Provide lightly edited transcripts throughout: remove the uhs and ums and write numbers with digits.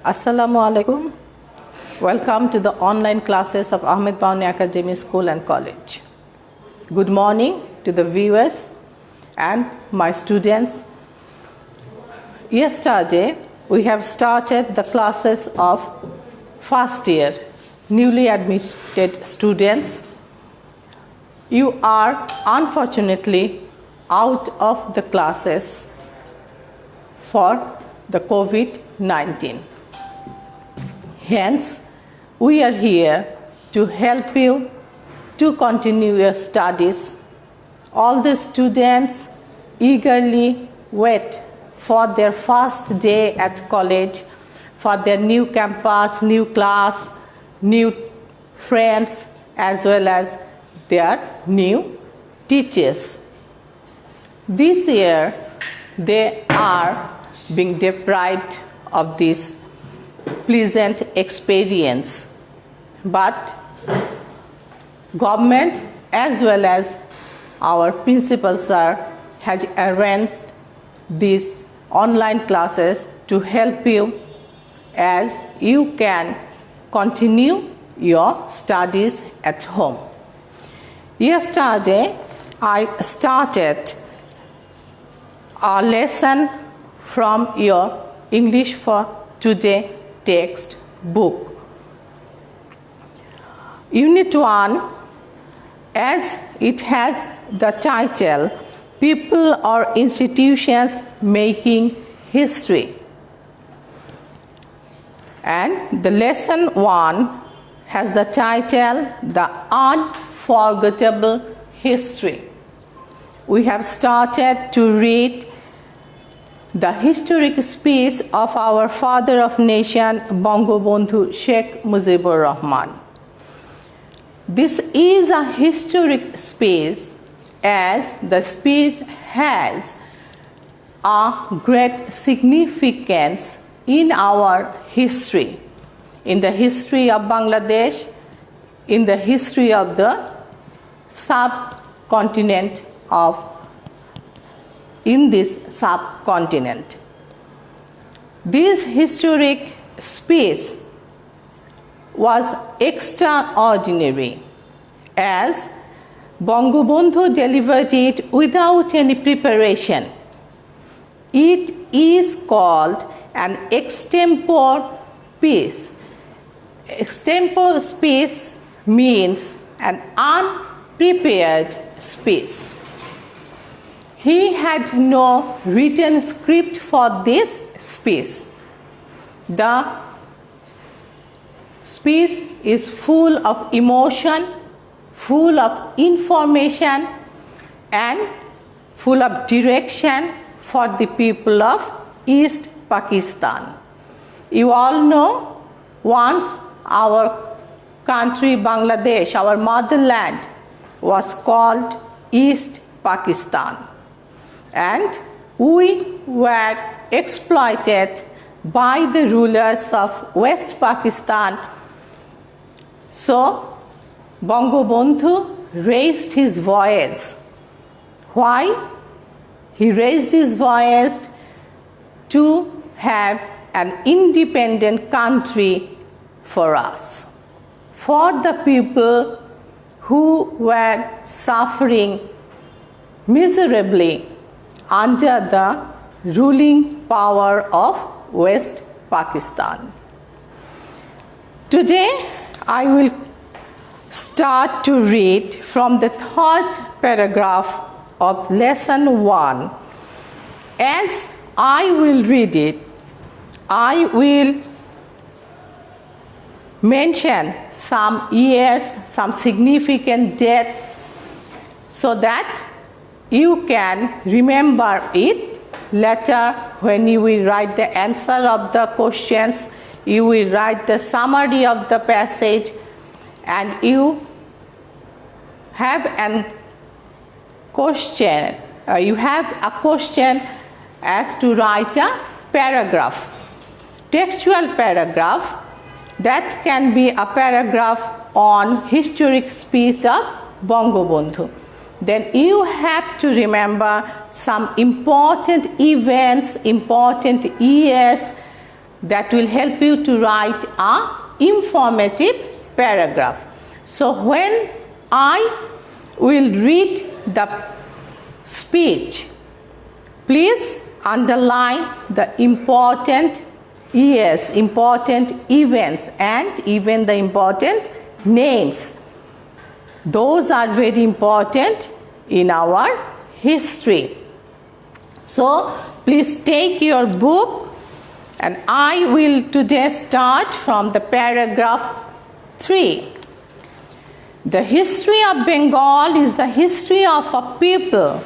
Assalamu alaikum. Welcome to the online classes of Ahmed Bauni Academy School and College. Good morning to the viewers and my students. Yesterday we have started the classes of first year newly admitted students. You are unfortunately out of the classes for the COVID-19. Hence, we are here to help you to continue your studies. All the students eagerly wait for their first day at college, for their new campus, new class, new friends, as well as their new teachers. This year, they are being deprived of this pleasant experience, but government as well as our principal sir has arranged these online classes to help you as you can continue your studies at home. Yesterday I started a lesson from your English for Today text book. Unit 1, as it has the title People or Institutions Making History, and the lesson 1 has the title The Unforgettable History. We have started to read the historic speech of our father of nation, Bangabandhu Sheikh Mujibur Rahman. This is a historic speech as the speech has a great significance in our history, in the history of Bangladesh, in the history of the subcontinent in this subcontinent. This historic speech was extraordinary as Bangabandhu delivered it without any preparation. It is called an extempore speech. Extempore speech means an unprepared speech. He had no written script for this speech. The speech is full of emotion, full of information, and full of direction for the people of East Pakistan. You all know, once our country Bangladesh, our motherland, was called East Pakistan. And we were exploited by the rulers of West Pakistan. So Bangabandhu raised his voice. Why? He raised his voice to have an independent country for us, for the people who were suffering miserably under the ruling power of West Pakistan. Today I will start to read from the third paragraph of lesson 1. As I will read it, I will mention some years, some significant dates, so that you can remember it later when you will write the answer of the questions. You will write the summary of the passage, and you have a question. You have a question as to write a paragraph, textual paragraph. That can be a paragraph on historic speech of Bangabandhu. Then you have to remember some important events, important years that will help you to write a informative paragraph. So when I will read the speech, please underline the important important events and even the important names. Those are very important in our history. So please take your book, and I will today start from the paragraph 3. The history of Bengal is the history of a people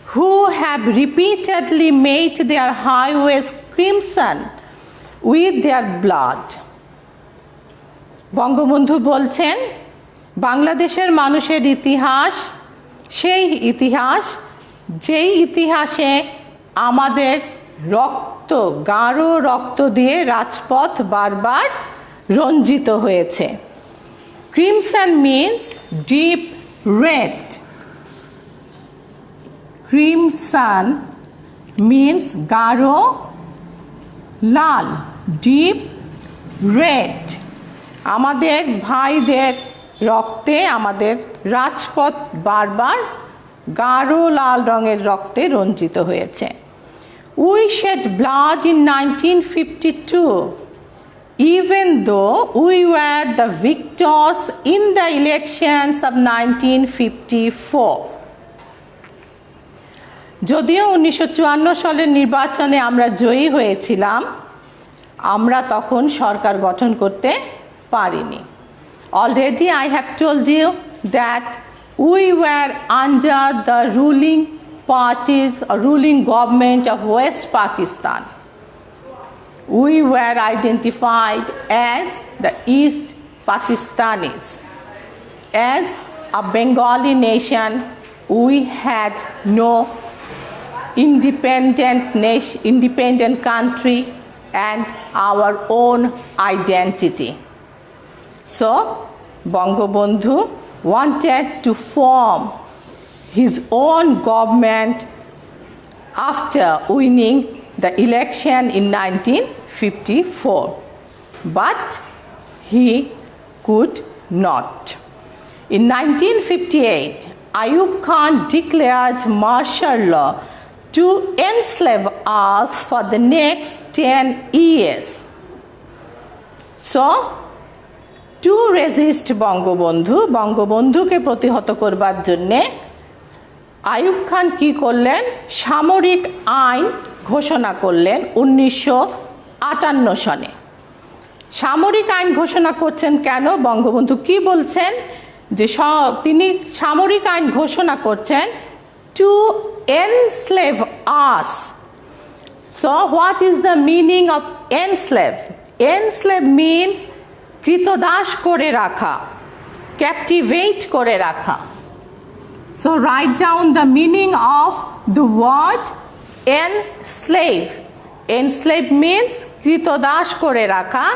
who have repeatedly made their highways crimson with their blood. Bangabandhu বলছেন, বাংলাদেশের মানুষের ইতিহাস সেই ইতিহাস যেই ইতিহাসে আমাদের রক্ত, গাঢ় রক্ত দিয়ে রাজপথ বারবার রঞ্জিত হয়েছে। Crimson means deep red. Crimson means গাঢ় লাল, deep red. আমাদের ভাইদের রক্তে আমাদের রাজপথ বারবার গাঢ় লাল রঙের রক্তে রঞ্জিত হয়েছে। We shed blood in 1952, even though we were the victors in the elections of 1954. যদিও 1954 সালের নির্বাচনে আমরা জয়ী হয়েছিলাম, আমরা তখন সরকার গঠন করতে পারিনি। Already I have told you that we were under the ruling parties or ruling government of West Pakistan. We were identified as the East Pakistanis. As a Bengali nation, we had no independent country and our own identity. So Bangabandhu wanted to form his own government after winning the election in 1954, but he could not. In 1958, Ayub Khan declared martial law to enslave us for the next 10 years. So, to resist বঙ্গবন্ধুকে প্রতিহত করবার জন্যে আইয়ুব খান কি করলেন? সামরিক আইন ঘোষণা করলেন 1958 সনে। সামরিক আইন ঘোষণা করছেন কেন? বঙ্গবন্ধু কি বলছেন? যে তিনি সামরিক আইন ঘোষণা করছেন to enslave us. So what is the meaning of enslave? Enslave means কৃতদাস করে রাখা, captivate করে রাখা. So write down the meaning of the word enslave. Enslave means কৃতদাস করে রাখা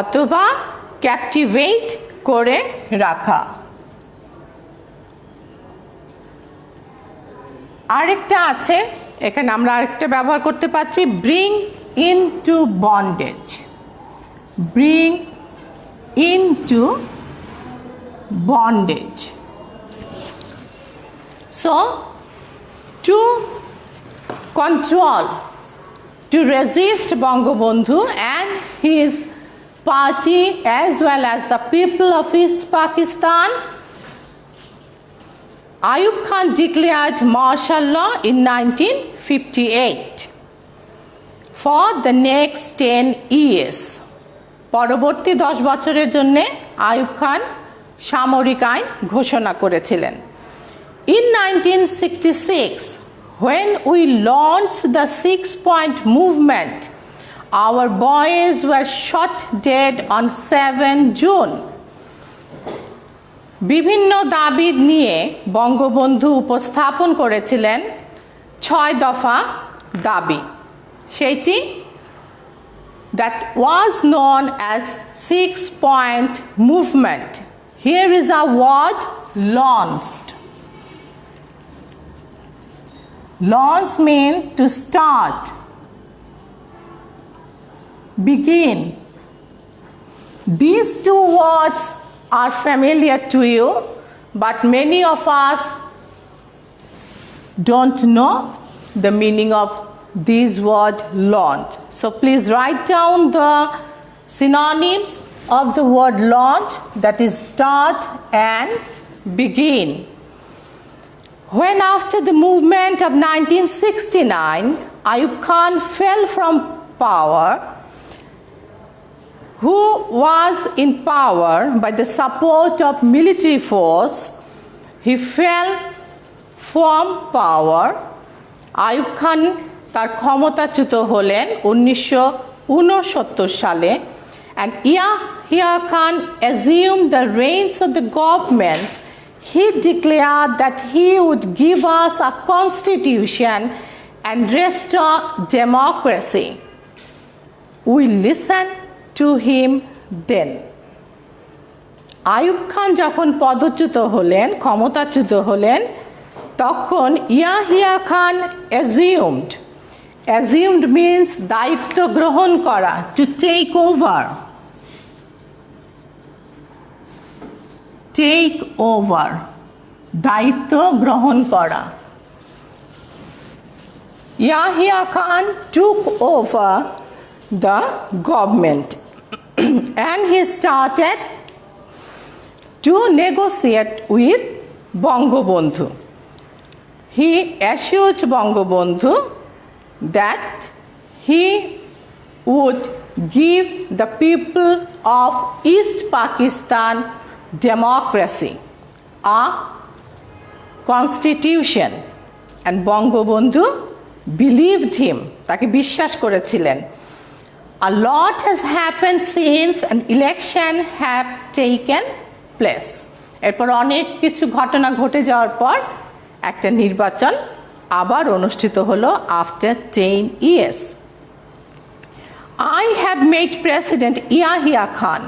অথবা captivate করে রাখা। আরেকটা আছে, এখানে আমরা আরেকটা ব্যবহার করতে পারছি, bring into bondage. Bring into bondage. So to control, to resist Bangabandhu and his party as well as the people of East Pakistan, Ayub Khan declared martial law in 1958 for the next 10 years. পরবর্তী 10 বছরের জন্য আইয়ুব খান সামরিক আইন ঘোষণা করেছিলেন। In 1966, when we launched the 6-point movement, our boys were shot dead on 7 June. বিভিন্ন দাবি নিয়ে বঙ্গবন্ধু উপস্থাপন করেছিলেন 6 দফা দাবি, সেটি that was known as 6-point movement. Here is a word, launched. Launch means to start. begin. These two words are familiar to you, but many of us don't know the meaning of this word launch. So please write down the synonyms of the word launch, that is start and begin. When after the movement of 1969, Ayub Khan fell from power, who was in power by the support of military force, he fell from power. Ayub Khan তার ক্ষমতাচ্যুত হলেন 1969 সালে, and Yahya Khan assumed the reins of the government. He declared that he would give us a constitution and restore democracy. We listened to him then. Ayub Khan যখন পদচ্যুত হলেন, ক্ষমতাচ্যুত হলেন, তখন Yahya Khan assumed means দায়িত্ব গ্রহণ করা, to take over. দায়িত্ব গ্রহণ করা. Yahya Khan took over the government and he started to negotiate with Bangabandhu. He assured Bangabandhu that he would give the people of East Pakistan democracy, a constitution, and Bangabandhu believed him, তাকে বিশ্বাস করেছিলেন. A lot has happened since an election have taken place. এরপর অনেক কিছু ঘটনা ঘটে যাওয়ার পর একটা নির্বাচন আবার অনুষ্ঠিত হলো after 10 years. I have made President Yahya Khan.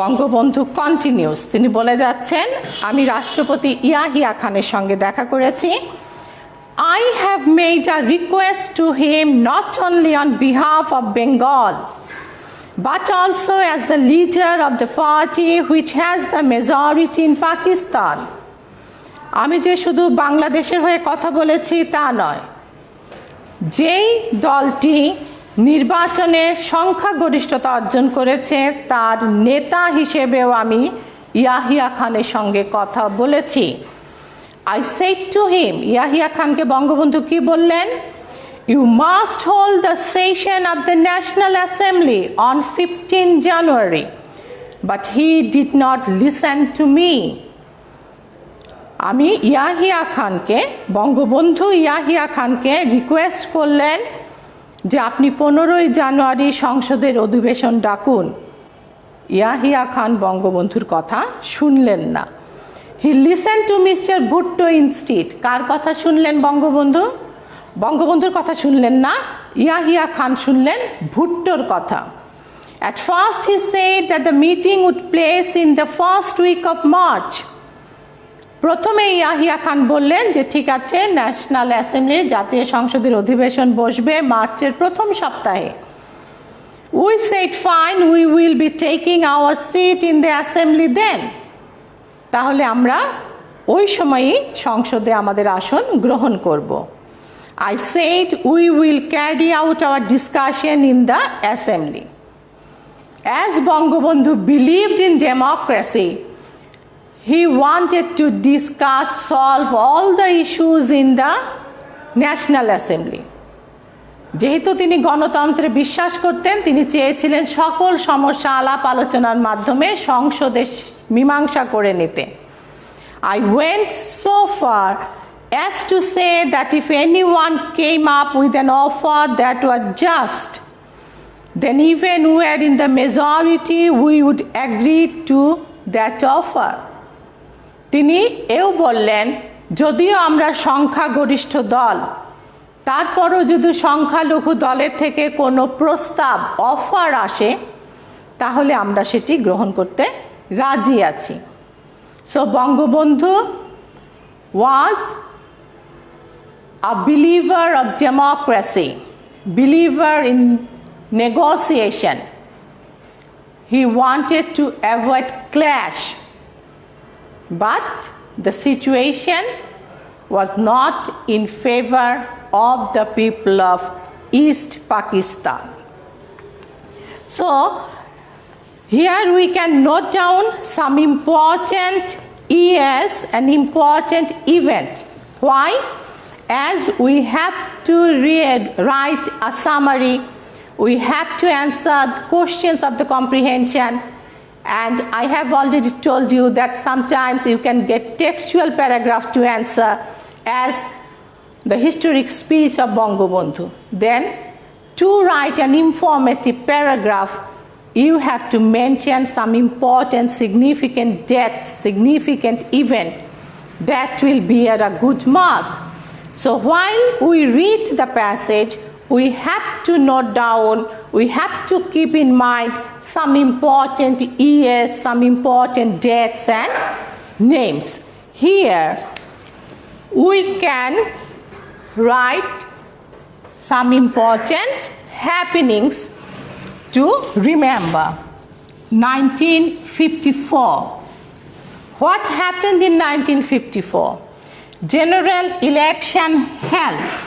Bangabandhu continuous, তিনি বলে যাচ্ছেন, আমি রাষ্ট্রপতি ইয়াহিয়া খানের সঙ্গে দেখা করেছি. I have made a request to him not only on behalf of Bengal, but also as the leader of the party which has the majority in Pakistan. আমি যে শুধু বাংলাদেশের হয়ে কথা বলেছি তা নয়, যেই দলটি নির্বাচনে সংখ্যাগরিষ্ঠতা অর্জন করেছে তার নেতা হিসেবেও আমি ইয়াহিয়া খানের সঙ্গে কথা বলেছি. I said to him, Yahya খানকে বঙ্গবন্ধু কি বললেন? You must hold the session of the National Assembly on 15 January. But he did not listen to me. আমি ইয়াহিয়া খানকে, বঙ্গবন্ধু ইয়াহিয়া খানকে রিকোয়েস্ট করলেন যে আপনি 15 জানুয়ারি সংসদের অধিবেশন ডাকুন. ইয়াহিয়া খান বঙ্গবন্ধুর কথা শুনলেন না. He listened to Mr. Bhutto instead. কার কথা শুনলেন বঙ্গবন্ধু? বঙ্গবন্ধুর কথা শুনলেন না, ইয়াহিয়া খান শুনলেন ভুট্টোর কথা. At first he said that the meeting would place in the first week of March. প্রথমে ইয়াহিয়া খান বললেন যে ঠিক আছে, ন্যাশনাল অ্যাসেম্বলি, জাতীয় সংসদের অধিবেশন বসবে মার্চের প্রথম সপ্তাহে. We said fine, we will be taking our seat in the assembly then. তাহলে আমরা ওই সময়ই সংসদে আমাদের আসন গ্রহণ করব. I said we will carry out our discussion in the assembly. As Bangabandhu believed in democracy, he wanted to discuss, solve all the issues in the National Assembly. যেহেতু তিনি গণতন্ত্রে বিশ্বাস করতেন, তিনি চেয়েছিলেন সকল সমস্যা আলাপ আলোচনার মাধ্যমে সংসদে মীমাংসা করে নিতে. I went so far as to say that if anyone came up with an offer that was just, then even we are in the majority, we would agree to that offer. তিনি এও বললেন, যদিও আমরা সংখ্যাগরিষ্ঠ দল, তারপরও যদি সংখ্যালঘু দলের থেকে কোনো প্রস্তাব, অফার আসে, তাহলে আমরা সেটি গ্রহণ করতে রাজি আছি. So Bangabandhu was a believer of democracy, believer in negotiation. He wanted to avoid clash, but the situation was not in favor of the people of East Pakistan. So here we can note down some important years and important event. Why? As we have to write a summary, we have to answer questions of the comprehension, and I have already told you that sometimes you can get textual paragraph to answer as the historic speech of Bangabandhu. Then to write an informative paragraph, you have to mention some important significant dates, significant event that will be at a good mark. So while we read the passage, we have to note down, we have to keep in mind some important years, some important dates and names. Here we can write some important happenings to remember. 1954. What happened in 1954? General election held.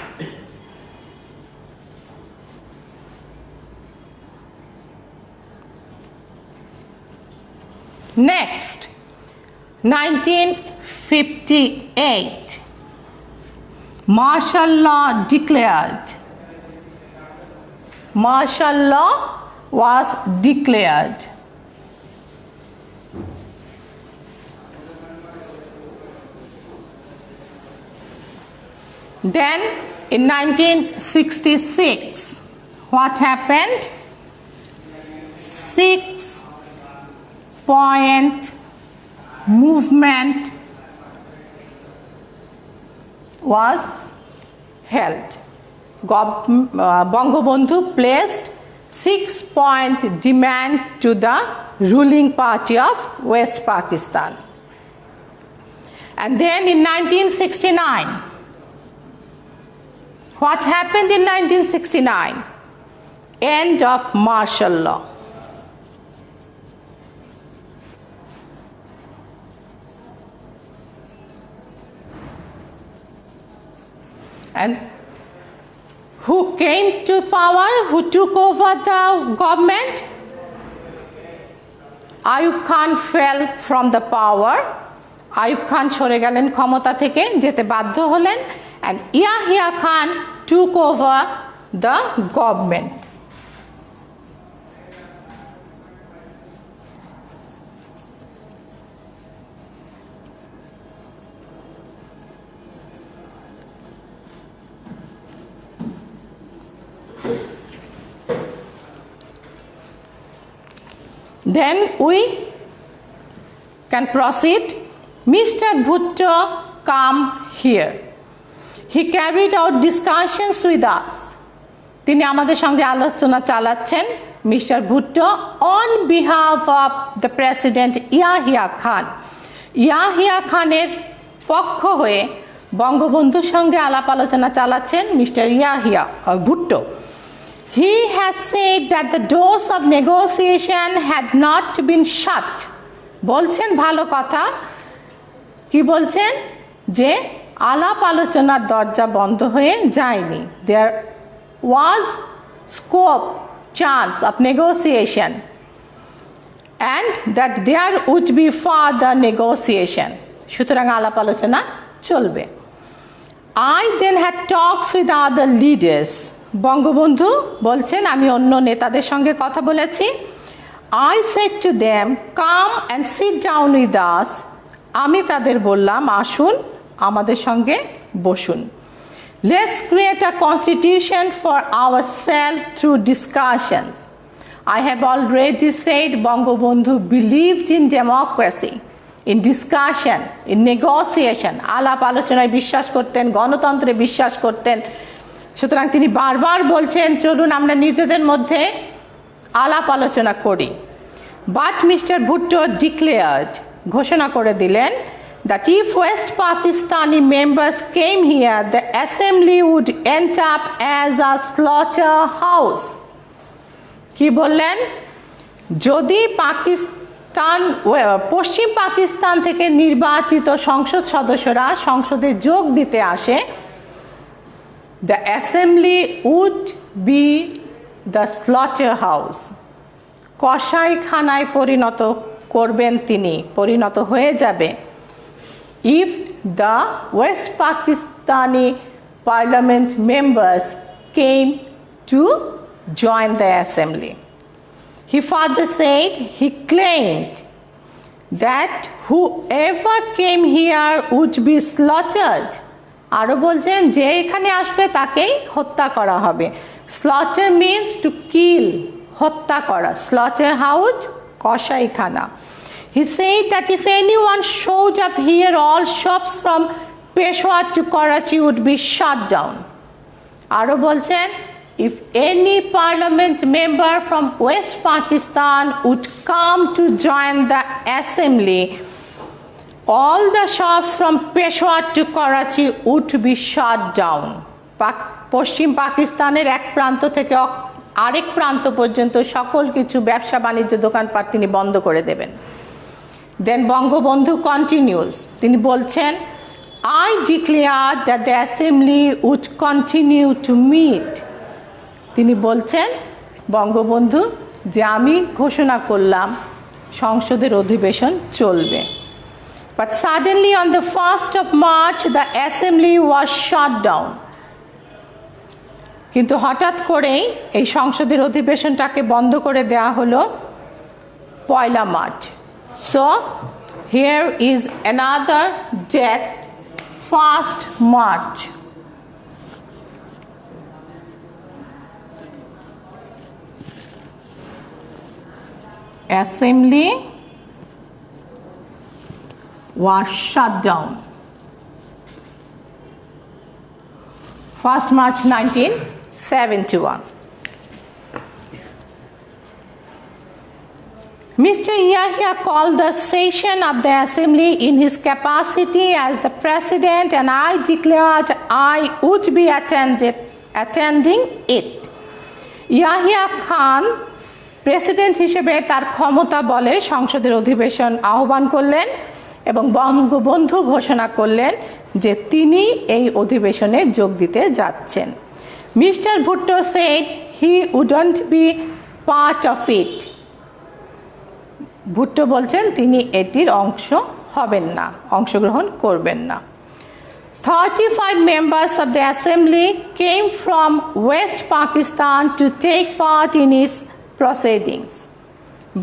Next, 1958. Martial law declared. Martial law was declared. Then in 1966, what happened? 6-point movement was held. Bangabandhu placed 6-point demand to the ruling party of West Pakistan. And then in 1969, what happened in 1969? End of martial law. And who came to power? Who took over the government? Ayub Khan fell from the power. Ayub Khan সরে গেলেন ক্ষমতা থেকে, যেতে বাধ্য হলেন, and Yahya Khan took over the government. Then we can proceed. Mr. Bhutto come here. He carried out discussions with us. তিনি আমাদের সঙ্গে আলোচনা চালাচ্ছেন, mister Bhutto, on behalf of the President Yahya Khan. Yahya খানের পক্ষ হয়ে বঙ্গবন্ধুর সঙ্গে আলাপ আলোচনা চালাচ্ছেন mister Bhutto. He has said that the doors of negotiation had not been shut. বলছেন ভালো কথা, কি বলছেন? যে আলাপ আলোচনার দরজা বন্ধ হয়ে যায়নি. There was scope, chance of negotiation, and that there would be further negotiation. সুতরাং আলাপ আলোচনা চলবে. I then had talks with other leaders. Bangabandhu বলছেন, আমি অন্য নেতাদের সঙ্গে কথা বলেছি. I said to them, come and sit down with us. আমি তাদের বললাম, আসুন আমাদের সঙ্গে বসুন. Let's create a constitution for ourselves through discussions. I have already said Bangabandhu believed in democracy, in discussion, in negotiation. আলাপ আলোচনায় বিশ্বাস করতেন, গণতন্ত্রে বিশ্বাস করতেন. সুতরাং তিনি বারবার বলছেন, চলুন আমরা নিজেদের মধ্যে আলাপ আলোচনা করি. But Mr. Bhutto declared, ঘোষণা করে দিলেন, that if West Pakistani members came here, the assembly would end up as a slaughterhouse. কি বললেন? যদি পশ্চিম পাকিস্তান থেকে নির্বাচিত সংসদ সদস্যরা সংসদে যোগ দিতে আসে, the assembly would be the slaughterhouse. কসাইখানায় পরিণত করবেন তিনি, পরিণত হয়ে যাবে। If the West Pakistani parliament members came to join the assembly. He further said, he claimed that whoever came here would be slaughtered. আরো বলছেন যে এখানে আসবে তাকেই হত্যা করা হবে। Slaughter means to kill, হত্যা করা। Slaughterhouse, কসাইখানা। He said that if anyone showed up here, all shops from Peshawar to Karachi would be shut down. আরো বলছেন, if any parliament member from West Pakistan would come to join the assembly, all the shops from Peshawar to Karachi would be shut down. পশ্চিম পাকিস্তানের এক প্রান্ত থেকে আরেক প্রান্ত পর্যন্ত সকল কিছু ব্যবসা বাণিজ্য দোকানপাট তিনি বন্ধ করে দেবেন। Then বঙ্গবন্ধু continues, তিনি বলছেন, I declare that the assembly would continue to meet. তিনি বলছেন বঙ্গবন্ধু যে আমি ঘোষণা করলাম সংসদের অধিবেশন চলবে। But suddenly on the 1st of March the assembly was shut down. কিন্তু হঠাৎ করেই এই সংসদের অধিবেশনটাকে বন্ধ করে দেওয়া হলো 1 March. So here is another date, 1st March. Assembly was shut down. 1st March 1971. Mr. Yahya called the session of the assembly in his capacity as the president, and I declared I would be attending it. Yahya Khan president হিসেবে তার ক্ষমতা বলে সংসদের অধিবেশন আহ্বান করলেন এবং বঙ্গবন্ধু ঘোষণা করলেন যে তিনি এই অধিবেশনে যোগ দিতে যাচ্ছেন। Mister Bhutto said he wouldn't be part of it. Bhutto বলছেন তিনি এটির অংশ হবেন না, অংশগ্রহণ করবেন না। 35 members of the assembly came from West Pakistan to take part in its proceedings,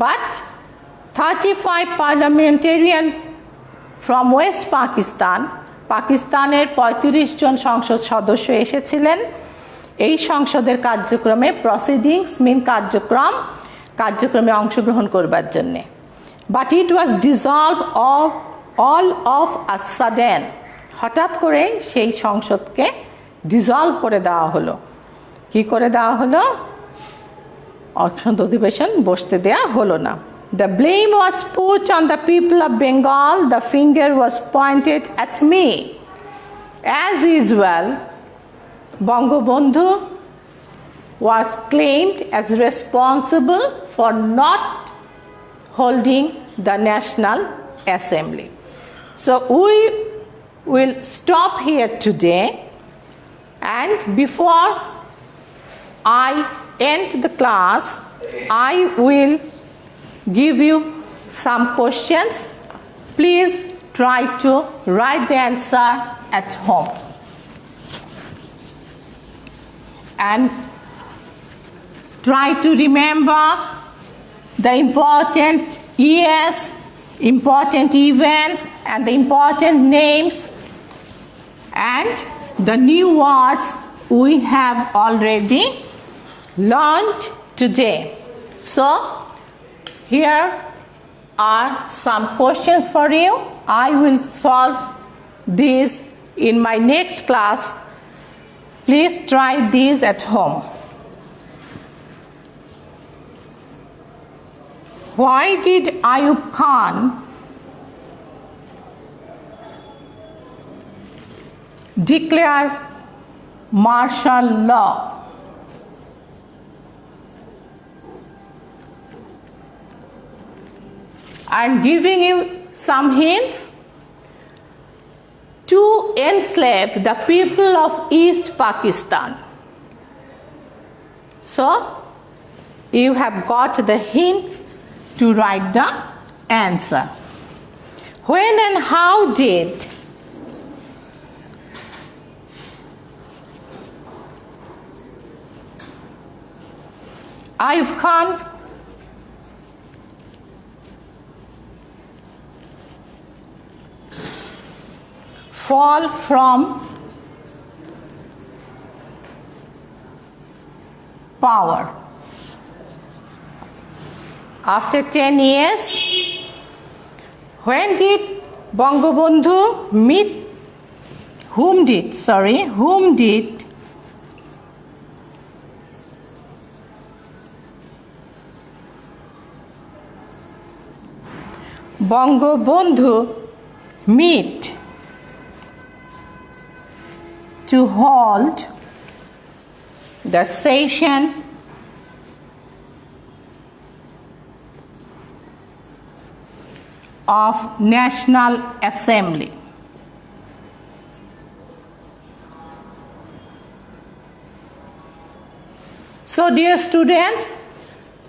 but 35 parliamentarian from West Pakistan, পাকিস্তানের 35 জন সংসদ সদস্য এসেছিলেন এই সংসদের কার্যক্রমে, প্রসিডিংস মিন কার্যক্রমে অংশগ্রহণ করবার জন্য। But it was dissolved all of a sudden. হঠাৎ করে সেই সংসদকে ডিসলভ করে দেওয়া হলো। কি করে দেওয়া হলো? অধিবেশন বসতে দেয়া হলো না। The blame was put on the people of Bengal. The finger was pointed at me. As usual, Bangabandhu was claimed as responsible for not holding the National Assembly. So we will stop here today, and before I end the class, I will give you some questions. Please try to write the answer at home. And try to remember the important years, important events, and the important names, and the new words we have already learned today. So, here are some questions for you. I will solve these in my next class. Please try these at home. Why did Ayub Khan declare martial law? I'm giving you some hints. To enslave the people of East Pakistan. So, you have got the hints to write the answer. When and how did Ayub Khan fall from power? After 10 years, when did Bangabandhu meet? Whom did Bangabandhu meet to hold the session of National Assembly? So, dear students,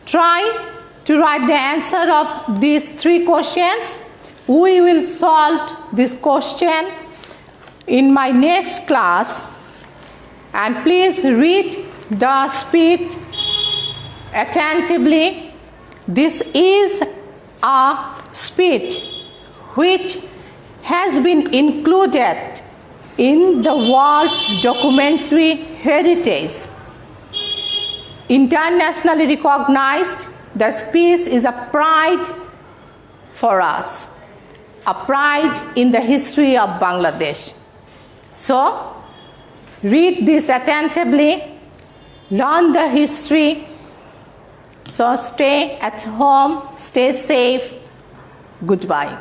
try to write the answer of these 3 questions. We will solve this question in my next class, and please read the speech attentively. This is a speech which has been included in the world's documentary heritage. Internationally recognized, the speech is a pride for us, a pride in the history of Bangladesh. So, read this attentively, learn the history. So, stay at home, stay safe. Goodbye.